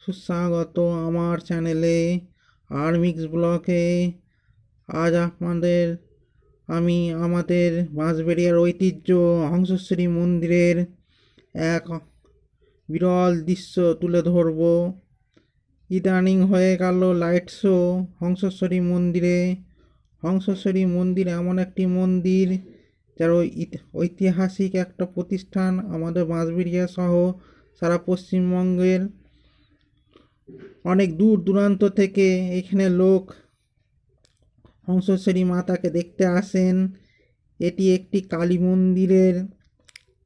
সুস্বাগত আমার চ্যানেলে আরমিক্স ব্লকে। আজ আমি আমাদের বাঁশবেড়িয়ার ঐতিহ্য হংসেশ্বরী মন্দিরের এক বিরল দৃশ্য তুলে ধরব। ইদানিং হয়ে গেল লাইট শো হংসেশ্বরী মন্দিরে। হংসেশ্বরী মন্দির এমন একটি মন্দির যার ঐতিহাসিক একটা প্রতিষ্ঠান আমাদের বাঁশবেড়িয়া সহ সারা পশ্চিমবঙ্গের অনেক দূর দূরান্ত থেকে এখানে লোক হংসেশ্বরী মাতাকে দেখতে আসেন। এটি একটি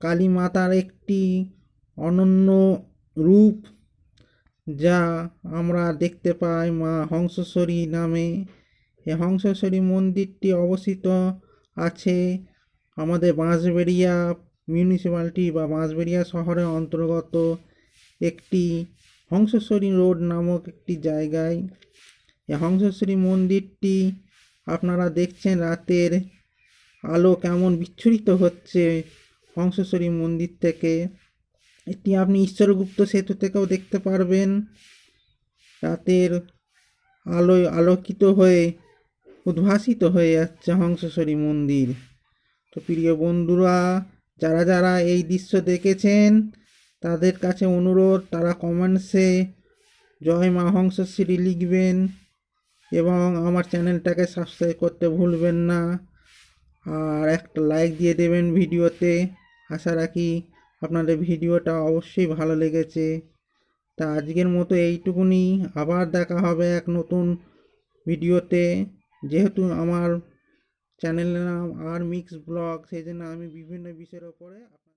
কালী মাতার একটি অনন্য রূপ, যা আমরা দেখতে পাই মা হংসেশ্বরী নামে। এই হংসেশ্বরী মন্দিরটি অবস্থিত আছে আমাদের বাঁশবেড়িয়া মিউনিসিপ্যালিটি বা বাঁশবেড়িয়া শহরের অন্তর্গত একটি হংসেশ্বরী রোড নামক একটি জায়গায়। এই হংসেশ্বরী মন্দিরটি আপনারা দেখছেন রাতের আলো কেমন বিচ্ছুরিত হচ্ছে হংসেশ্বরী মন্দির থেকে। এটি আপনি ঈশ্বরগুপ্ত সেতু থেকেও দেখতে পারবেন। রাতের আলোয় আলোকিত হয়ে উদ্ভাসিত হয়ে যাচ্ছে হংসেশ্বরী মন্দির। তো প্রিয় বন্ধুরা, যারা যারা এই দৃশ্য দেখেছেন তাদের কাছে অনুরোধ, তারা কমেন্টসে জয় মা হংসেশ্বরী লিখবেন এবং আমার চ্যানেলটাকে সাবস্ক্রাইব করতে ভুলবেন না। আর একটা লাইক দিয়ে দেবেন ভিডিওতে। আশা রাখি আপনাদের ভিডিওটা অবশ্যই ভালো লেগেছে। তা আজকের মতো এইটুকুনি, আবার দেখা হবে এক নতুন ভিডিওতে। যেহেতু আমার চ্যানেলের নাম আরমিক্স ব্লগ, সেই জন্য আমি বিভিন্ন বিষয়ের ওপরে